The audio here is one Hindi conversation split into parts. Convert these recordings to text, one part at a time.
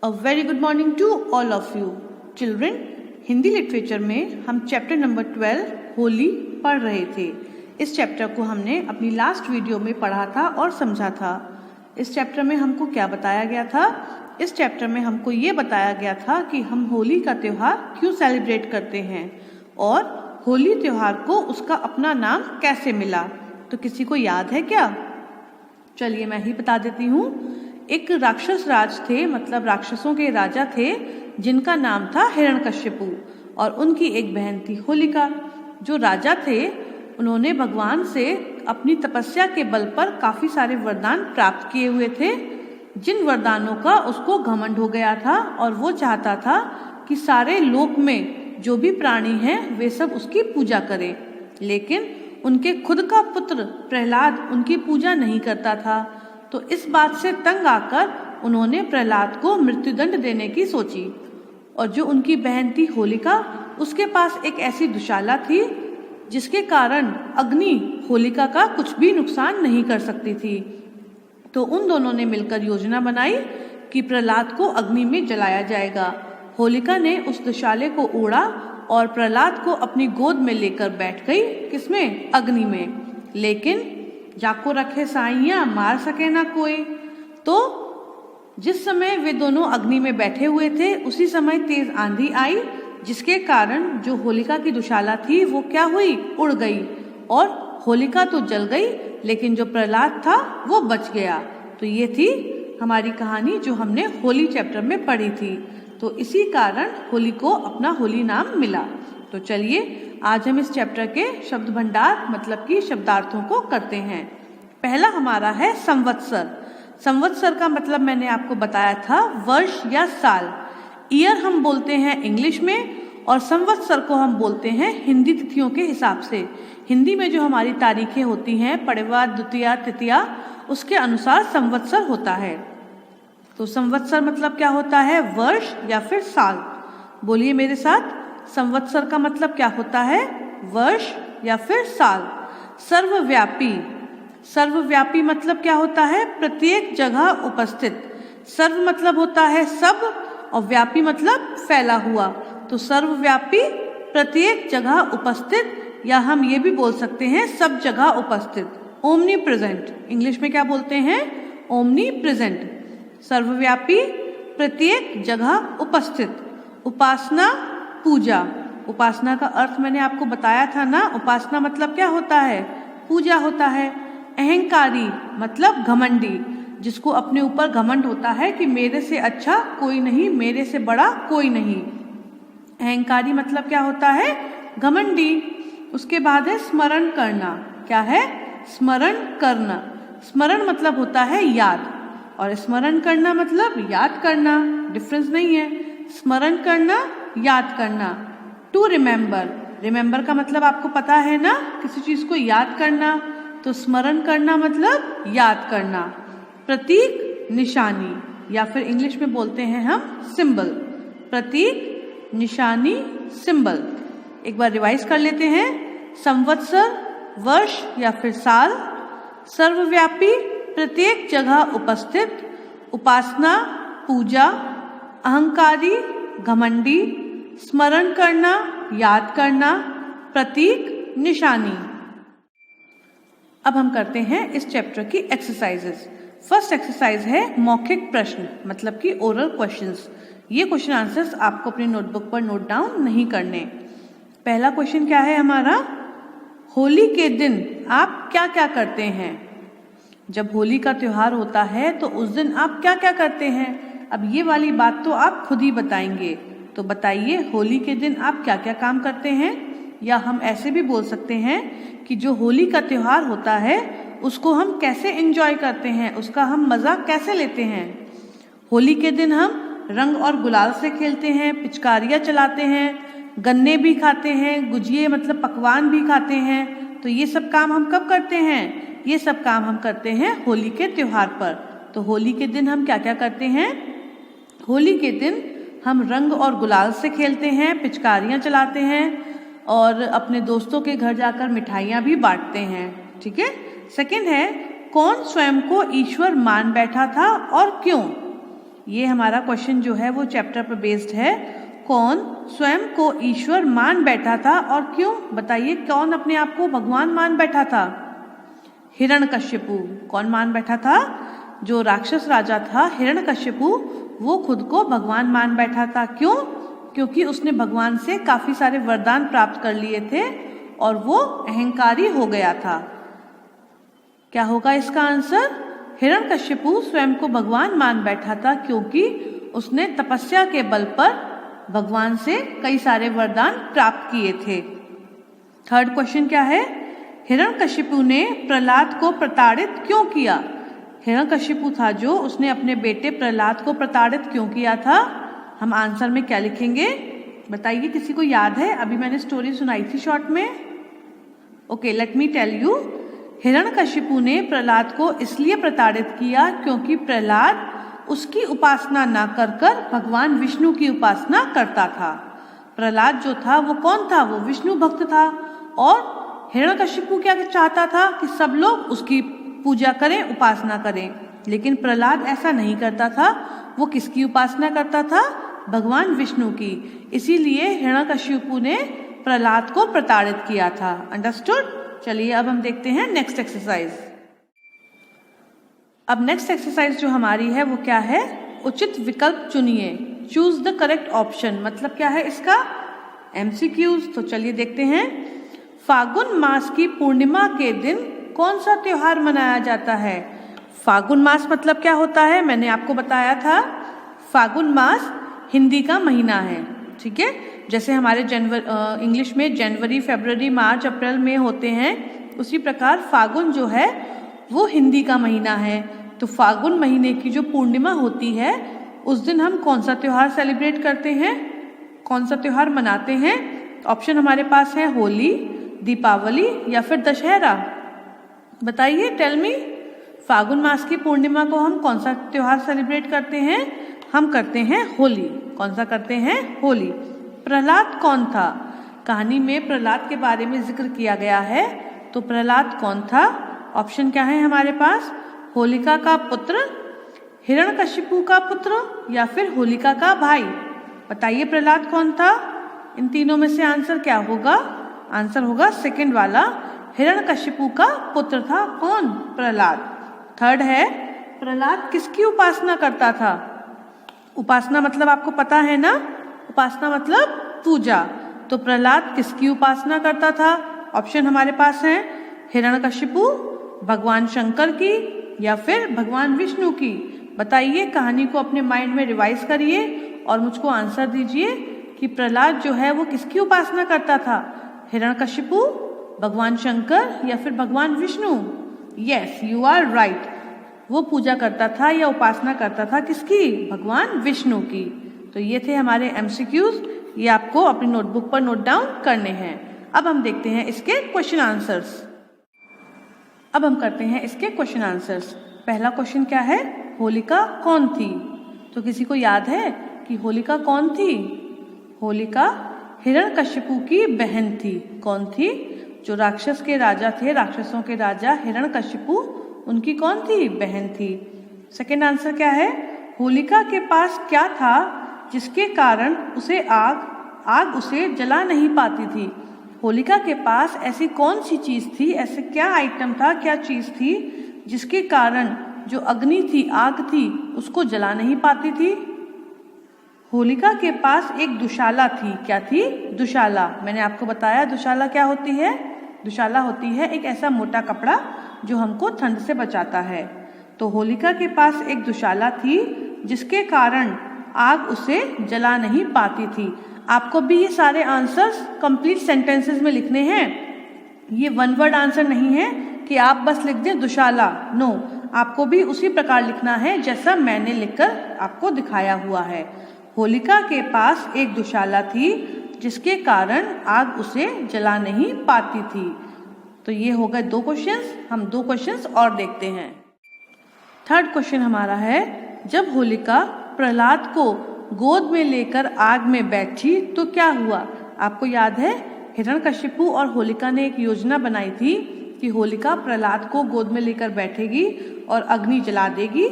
A very good morning to all of you children. Hindi literature में हम चैप्टर नंबर 12 होली पढ़ रहे थे। इस चैप्टर को हमने अपनी लास्ट वीडियो में पढ़ा था और समझा था। इस चैप्टर में हमको क्या बताया गया था? इस चैप्टर में हमको ये बताया गया था कि हम होली का त्यौहार क्यों सेलिब्रेट करते हैं और होली त्यौहार को उसका अपना नाम कैसे मिला। तो किसी को याद है क्या? चलिए मैं ही बता देती हूँ। एक राक्षस राज थे, मतलब राक्षसों के राजा थे, जिनका नाम था हिरण्यकश्यपु, और उनकी एक बहन थी होलिका। जो राजा थे उन्होंने भगवान से अपनी तपस्या के बल पर काफी सारे वरदान प्राप्त किए हुए थे, जिन वरदानों का उसको घमंड हो गया था और वो चाहता था कि सारे लोक में जो भी प्राणी हैं वे सब उसकी पूजा करें। लेकिन उनके खुद का पुत्र प्रहलाद उनकी पूजा नहीं करता था। तो इस बात से तंग आकर उन्होंने प्रहलाद को मृत्युदंड देने की सोची। और जो उनकी बहन थी होलिका, उसके पास एक ऐसी दुशाला थी जिसके कारण अग्नि होलिका का कुछ भी नुकसान नहीं कर सकती थी। तो उन दोनों ने मिलकर योजना बनाई कि प्रहलाद को अग्नि में जलाया जाएगा। होलिका ने उस दुशाले को ओढ़ा और प्रहलाद को अपनी गोद में लेकर बैठ गई। किसमें? अग्नि में। लेकिन जाको रखे साइयां मार सके ना कोई। तो जिस समय वे दोनों अग्नि में बैठे हुए थे उसी समय तेज आंधी आई, जिसके कारण जो होलिका की दुशाला थी वो क्या हुई? उड़ गई। और होलिका तो जल गई, लेकिन जो प्रहलाद था वो बच गया। तो ये थी हमारी कहानी जो हमने होली चैप्टर में पढ़ी थी। तो इसी कारण होली को अपना होली नाम मिला। तो चलिए आज हम इस चैप्टर के शब्द भंडार मतलब कि शब्दार्थों को करते हैं। पहला हमारा है संवत्सर। संवत्सर का मतलब मैंने आपको बताया था वर्ष या साल। ईयर हम बोलते हैं इंग्लिश में, और संवत्सर को हम बोलते हैं हिंदी तिथियों के हिसाब से। हिंदी में जो हमारी तारीखें होती हैं, पड़वा, द्वितीया, तृतीया, उसके अनुसार संवत्सर होता है। तो संवत्सर मतलब क्या होता है? वर्ष या फिर साल। बोलिए मेरे साथ, संवत्सर का मतलब क्या होता है? वर्ष या फिर साल। सर्वव्यापी। सर्वव्यापी मतलब क्या होता है? प्रत्येक जगह उपस्थित। सर्व मतलब होता है सब, और व्यापी मतलब फैला हुआ। तो सर्वव्यापी, प्रत्येक जगह उपस्थित, या हम ये भी बोल सकते हैं सब जगह उपस्थित। Omni present. इंग्लिश में क्या बोलते हैं? Omni present. सर्वव्यापी, प्रत्येक जगह उपस्थित। उपासना, पूजा। उपासना का अर्थ मैंने आपको बताया था ना। उपासना मतलब क्या होता है? पूजा होता है। अहंकारी मतलब घमंडी, जिसको अपने ऊपर घमंड होता है कि मेरे से अच्छा कोई नहीं, मेरे से बड़ा कोई नहीं। अहंकारी मतलब क्या होता है? घमंडी। उसके बाद है स्मरण करना। क्या है? स्मरण करना। स्मरण मतलब होता है याद, और स्मरण करना मतलब याद करना। डिफरेंस नहीं है। स्मरण करना, याद करना। To remember. रिमेम्बर का मतलब आपको पता है ना, किसी चीज को याद करना। तो स्मरण करना मतलब याद करना। प्रतीक, निशानी, या फिर इंग्लिश में बोलते हैं हम सिंबल। प्रतीक, निशानी, सिंबल। एक बार रिवाइज कर लेते हैं। संवत्सर वर्ष या फिर साल। सर्वव्यापी, प्रत्येक जगह उपस्थित। उपासना, पूजा। अहंकारी, घमंडी। स्मरण करना, याद करना। प्रतीक, निशानी। अब हम करते हैं इस चैप्टर की एक्सरसाइजेस। फर्स्ट एक्सरसाइज है मौखिक प्रश्न, मतलब कि ओरल क्वेश्चंस। ये क्वेश्चन आंसर्स आपको अपनी नोटबुक पर नोट डाउन नहीं करने। पहला क्वेश्चन क्या है हमारा? होली के दिन आप क्या क्या करते हैं? जब होली का त्योहार होता है तो उस दिन आप क्या क्या करते हैं? अब ये वाली बात तो आप खुद ही बताएंगे। तो बताइए, होली के दिन आप क्या क्या काम करते हैं? या हम ऐसे भी बोल सकते हैं कि जो होली का त्योहार होता है उसको हम कैसे एंजॉय करते हैं, उसका हम मजा कैसे लेते हैं। होली के दिन हम रंग और गुलाल से खेलते हैं, पिचकारियां चलाते हैं, गन्ने भी खाते हैं, गुजिये मतलब पकवान भी खाते हैं। तो ये सब काम हम कब करते हैं? ये सब काम हम करते हैं होली के त्योहार पर। तो होली के दिन हम क्या क्या करते हैं? होली के दिन हम रंग और गुलाल से खेलते हैं, पिचकारियां चलाते हैं, और अपने दोस्तों के घर जाकर मिठाइयां भी बांटते हैं। ठीक है। सेकंड है, कौन स्वयं को ईश्वर मान बैठा था और क्यों? ये हमारा क्वेश्चन जो है वो चैप्टर पर बेस्ड है। कौन स्वयं को ईश्वर मान बैठा था और क्यों? बताइए, कौन अपने आप को भगवान मान बैठा था? हिरण्यकश्यपु। कौन मान बैठा था? जो राक्षस राजा था हिरण्यकश्यपु, वो खुद को भगवान मान बैठा था। क्यों? क्योंकि उसने भगवान से काफी सारे वरदान प्राप्त कर लिए थे और वो अहंकारी हो गया था। क्या होगा इसका आंसर? हिरण्यकश्यपु स्वयं को भगवान मान बैठा था क्योंकि उसने तपस्या के बल पर भगवान से कई सारे वरदान प्राप्त किए थे। थर्ड क्वेश्चन क्या है? हिरण्यकश्यपु ने प्रहलाद को प्रताड़ित क्यों किया? हिरण्यकश्यपु था जो, उसने अपने बेटे प्रहलाद को प्रताड़ित क्यों किया था? हम आंसर में क्या लिखेंगे? बताइए, किसी को याद है? अभी मैंने स्टोरी सुनाई थी शॉर्ट में। Okay, let me tell you. Hiranyakashipu ने प्रहलाद को इसलिए प्रताड़ित किया क्योंकि प्रहलाद उसकी उपासना ना कर भगवान विष्णु की उपासना करता था। प्रहलाद जो था वो कौन था? वो विष्णु भक्त था। और हिरण्यकश्यपु क्या चाहता था? कि सब लोग उसकी पूजा करें, उपासना करें। लेकिन प्रहलाद ऐसा नहीं करता था। वो किसकी उपासना करता था? भगवान विष्णु की। इसीलिए हिरण्यकश्यपु ने प्रहलाद को प्रताड़ित किया था। अंडरस्टूड? चलिए अब हम देखते हैं नेक्स्ट एक्सरसाइज। अब नेक्स्ट एक्सरसाइज जो हमारी है वो क्या है? उचित विकल्प चुनिए। Choose the correct option. मतलब क्या है इसका? MCQs। तो चलिए देखते हैं। फागुन मास की पूर्णिमा के दिन कौन सा त्योहार मनाया जाता है? फागुन मास मतलब क्या होता है? मैंने आपको बताया था। फागुन मास हिंदी का महीना है, ठीक है। जैसे हमारे इंग्लिश में जनवरी, फरवरी, मार्च, अप्रैल में होते हैं, उसी प्रकार फागुन जो है वो हिंदी का महीना है। तो फागुन महीने की जो पूर्णिमा होती है उस दिन हम कौन सा त्योहार सेलिब्रेट करते हैं, कौन सा त्योहार मनाते हैं? ऑप्शन हमारे पास है होली, दीपावली या फिर दशहरा। बताइए, टेल मी। फागुन मास की पूर्णिमा को हम कौन सा त्योहार सेलिब्रेट करते हैं? हम करते हैं होली। कौन सा करते हैं? होली। प्रहलाद कौन था? कहानी में प्रहलाद के बारे में जिक्र किया गया है, तो प्रहलाद कौन था? ऑप्शन क्या है हमारे पास? होलिका का पुत्र, हिरण्यकश्यपु का पुत्र या फिर होलिका का भाई। बताइए प्रहलाद कौन था? इन तीनों में से आंसर क्या होगा? आंसर होगा सेकंड वाला, हिरण्यकश्यपु का पुत्र था। कौन? प्रहलाद। थर्ड है, प्रहलाद किसकी उपासना करता था? उपासना मतलब आपको पता है ना, उपासना मतलब पूजा। तो प्रहलाद किसकी उपासना करता था? ऑप्शन हमारे पास है हिरण्यकश्यपु, भगवान शंकर की या फिर भगवान विष्णु की। बताइए, कहानी को अपने माइंड में रिवाइज करिए और मुझको आंसर दीजिए कि प्रहलाद जो है वो किसकी उपासना करता था? हिरण्यकश्यपु, भगवान शंकर या फिर भगवान Vishnu? Yes, you are right. वो पूजा करता था या उपासना करता था किसकी? भगवान विष्णु की। तो ये थे हमारे MCQs, ये आपको अपनी नोटबुक पर नोट डाउन करने हैं। अब हम देखते हैं इसके क्वेश्चन आंसर्स। अब हम करते हैं इसके क्वेश्चन आंसर्स। पहला क्वेश्चन क्या है? होलिका कौन थी? तो किसी को याद है कि होलिका कौन थी? होलिका हिरण्यकश्यपु की बहन थी। कौन थी? जो राक्षस के राजा थे, राक्षसों के राजा हिरण्यकश्यपु, उनकी कौन थी? बहन थी। सेकंड आंसर क्या है? होलिका के पास क्या था जिसके कारण उसे आग उसे जला नहीं पाती थी? होलिका के पास ऐसी कौन सी चीज थी, ऐसे क्या आइटम था, क्या चीज थी जिसके कारण जो अग्नि थी, आग थी, उसको जला नहीं पाती थी? होलिका के पास एक दुशाला थी। क्या थी? दुशाला। मैंने आपको बताया दुशाला क्या होती है। दुशाला होती है एक ऐसा मोटा कपड़ा जो हमको ठंड से बचाता है। तो होलिका के पास एक दुशाला थी जिसके कारण आग उसे जला नहीं पाती थी। आपको भी ये सारे आंसर्स कंप्लीट सेंटेंसेस में लिखने हैं। ये वन वर्ड आंसर नहीं है कि आप बस लिख दें दुशाला। नो, आपको भी उसी प्रकार लिखना है जैसा मैंने लिखकर आपको दिखाया हुआ है। होलिका के पास एक दुशाला थी जिसके कारण आग उसे जला नहीं पाती थी। तो ये हो गए 2 क्वेश्चंस। हम 2 क्वेश्चंस और देखते हैं। थर्ड क्वेश्चन हमारा है, जब होलिका प्रहलाद को गोद में लेकर आग में बैठी तो क्या हुआ? आपको याद है हिरण्यकश्यपु और होलिका ने एक योजना बनाई थी कि होलिका प्रहलाद को गोद में लेकर बैठेगी और अग्नि जला देगी,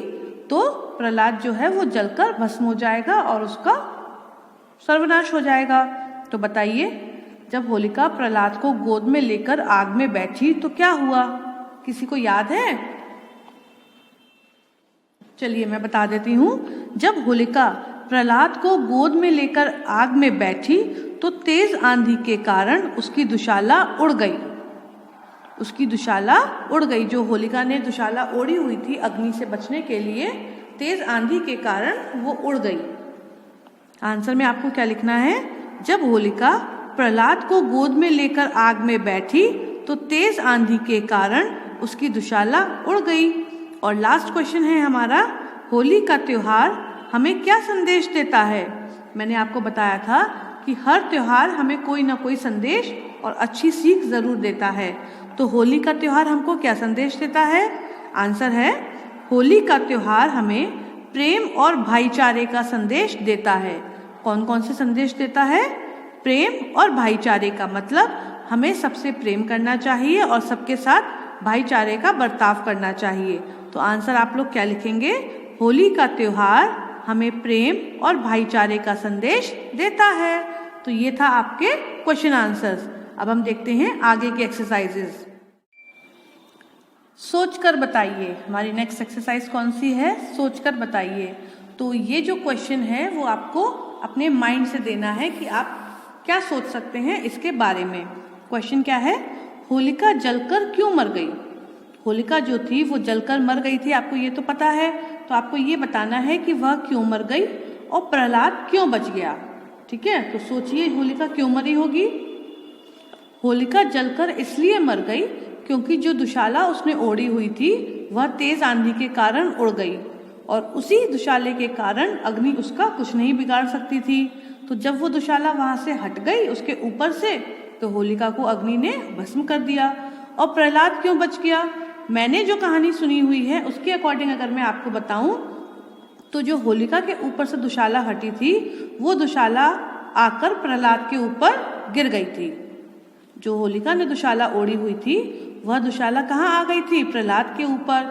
तो प्रहलाद जो है वो जलकर भस्म हो जाएगा और उसका सर्वनाश हो जाएगा। तो बताइए, जब होलिका प्रहलाद को गोद में लेकर आग में बैठी तो क्या हुआ? किसी को याद है? चलिए मैं बता देती हूँ। जब होलिका प्रहलाद को गोद में लेकर आग में बैठी तो तेज आंधी के कारण उसकी दुशाला उड़ गई। उसकी दुशाला उड़ गई। जो होलिका ने दुशाला ओढ़ी हुई थी अग्नि से बचने के लिए, तेज आंधी के कारण वो उड़ गई। आंसर में आपको क्या लिखना है? जब होलिका प्रहलाद को गोद में लेकर आग में बैठी तो तेज आंधी के कारण उसकी दुशाला उड़ गई। और लास्ट क्वेश्चन है हमारा, होली का त्योहार हमें क्या संदेश देता है? मैंने आपको बताया था कि हर त्योहार हमें कोई ना कोई संदेश और अच्छी सीख जरूर देता है। तो होली का त्योहार हमको क्या संदेश देता है? आंसर है, होली का त्योहार हमें प्रेम और भाईचारे का संदेश देता है। कौन कौन से संदेश देता है? प्रेम और भाईचारे का, मतलब हमें सबसे प्रेम करना चाहिए और सबके साथ भाईचारे का बर्ताव करना चाहिए। तो आंसर आप लोग क्या लिखेंगे? होली का त्योहार हमें प्रेम और भाईचारे का संदेश देता है। तो ये था आपके क्वेश्चन आंसर्स। अब हम देखते हैं आगे के एक्सरसाइजेस। सोचकर बताइए। हमारी नेक्स्ट एक्सरसाइज कौन सी है? सोचकर बताइए। तो ये जो क्वेश्चन है वो आपको अपने माइंड से देना है कि आप क्या सोच सकते हैं इसके बारे में। क्वेश्चन क्या है? होलिका जलकर क्यों मर गई? होलिका जो थी वो जलकर मर गई थी, आपको ये तो पता है। तो आपको ये बताना है कि वह क्यों मर गई और प्रहलाद क्यों बच गया। ठीक है, तो सोचिए होलिका क्यों मरी होगी। होलिका जलकर इसलिए मर गई क्योंकि जो दुशाला उसने ओढ़ी हुई थी वह तेज आंधी के कारण उड़ गई और उसी दुशाले के कारण अग्नि उसका कुछ नहीं बिगाड़ सकती थी। तो जब वो दुशाला वहां से हट गई उसके ऊपर से, तो होलिका को अग्नि ने भस्म कर दिया। और प्रहलाद क्यों बच गया? मैंने जो कहानी सुनी हुई है उसके अकॉर्डिंग अगर मैं आपको बताऊं तो जो होलिका के ऊपर से दुशाला हटी थी वो दुशाला आकर प्रहलाद के ऊपर गिर गई थी। जो होलिका ने दुशाला ओढ़ी हुई थी वह दुशाला कहाँ आ गई थी? प्रहलाद के ऊपर।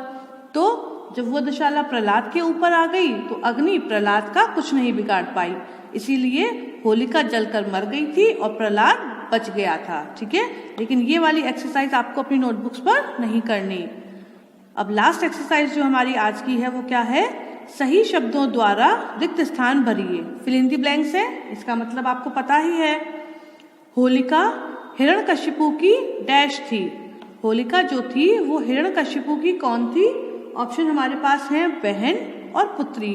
तो जब वह दुशाला प्रहलाद के ऊपर आ गई तो अग्नि प्रहलाद का कुछ नहीं बिगाड़ पाई, इसीलिए होलिका जलकर मर गई थी और प्रहलाद बच गया था। ठीक है, लेकिन ये वाली एक्सरसाइज आपको अपनी नोटबुक्स पर नहीं करनी। अब लास्ट एक्सरसाइज जो हमारी आज की है वो क्या है? सही शब्दों द्वारा रिक्त स्थान भरिए। फिल इन द ब्लैंक्स है, इसका मतलब आपको पता ही है। होलिका हिरण्यकशिपु की डैश थी। होलिका जो थी वो हिरण्यकशिपु की कौन थी? ऑप्शन हमारे पास है बहन और पुत्री।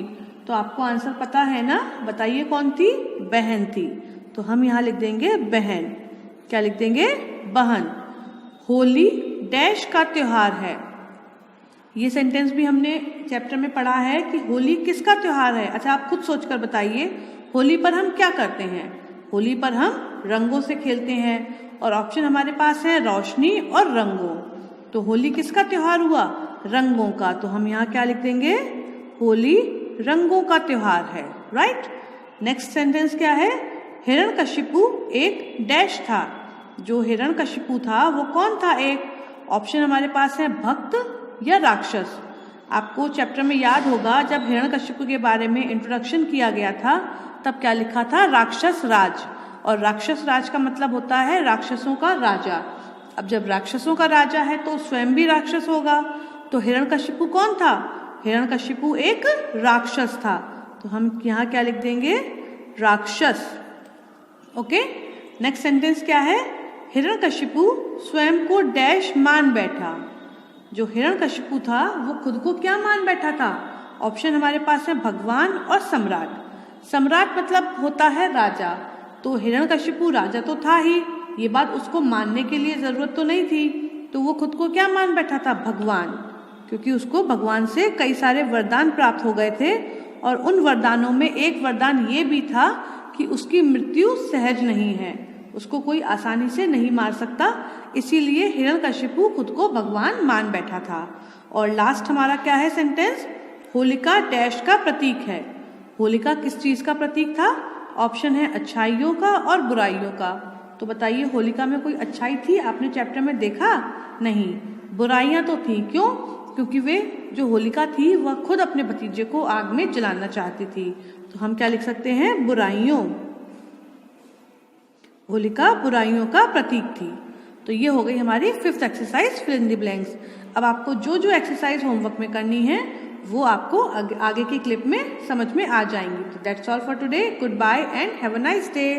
तो आपको आंसर पता है ना? बताइए कौन थी? बहन थी। तो हम यहाँ लिख देंगे बहन। क्या लिख देंगे? बहन। होली डैश का त्योहार है। ये सेंटेंस भी हमने चैप्टर में पढ़ा है कि होली किसका त्योहार है। अच्छा, आप खुद सोचकर बताइए, होली पर हम क्या करते हैं? होली पर हम रंगों से खेलते हैं और ऑप्शन हमारे पास है रोशनी और रंगों। तो होली किसका त्योहार हुआ? रंगों का। तो हम यहाँ क्या लिख देंगे? होली रंगों का त्योहार है। राइट। नेक्स्ट सेंटेंस क्या है? हिरण्यकशिपु एक डैश था। जो हिरण्यकशिपु था वो कौन था? एक ऑप्शन हमारे पास है भक्त या राक्षस। आपको चैप्टर में याद होगा जब हिरण्यकशिपु के बारे में इंट्रोडक्शन किया गया था तब क्या लिखा था? राक्षस राज। और राक्षस राज का मतलब होता है राक्षसों का राजा। अब जब राक्षसों का राजा है तो स्वयं भी राक्षस होगा। तो हिरण्यकशिपु कौन था? हिरण्यकशिपु एक राक्षस था। तो हम यहाँ क्या लिख देंगे? राक्षस। ओके। नेक्स्ट सेंटेंस क्या है? हिरण्यकशिपु स्वयं को डैश मान बैठा। जो हिरण्यकशिपु था वो खुद को क्या मान बैठा था? ऑप्शन हमारे पास है भगवान और सम्राट। सम्राट मतलब होता है राजा। तो हिरण्यकशिपु राजा तो था ही, ये बात उसको मानने के लिए जरूरत तो नहीं थी। तो वो खुद को क्या मान बैठा था? भगवान। क्योंकि उसको भगवान से कई सारे वरदान प्राप्त हो गए थे और उन वरदानों में एक वरदान ये भी था कि उसकी मृत्यु सहज नहीं है, उसको कोई आसानी से नहीं मार सकता। इसीलिए हिरण्यकशिपु खुद को भगवान मान बैठा था। और लास्ट हमारा क्या है सेंटेंस? होलिका डैश का प्रतीक है। होलिका किस चीज का प्रतीक था? ऑप्शन है अच्छाइयों का और बुराइयों का। तो बताइए होलिका में कोई अच्छाई थी? आपने चैप्टर में देखा? नहीं, बुराइयां तो थी। क्यों? क्योंकि वे जो होलिका थी वह खुद अपने भतीजे को आग में जलाना चाहती थी। तो हम क्या लिख सकते हैं, बुराइयों। होलिका बुराइयों का प्रतीक थी। तो ये हो गई हमारी 5th exercise, fill in the blanks. अब आपको जो जो एक्सरसाइज होमवर्क में करनी है वो आपको आगे की क्लिप में समझ में आ जाएंगी। तो that's all for today. Goodbye and have a nice day.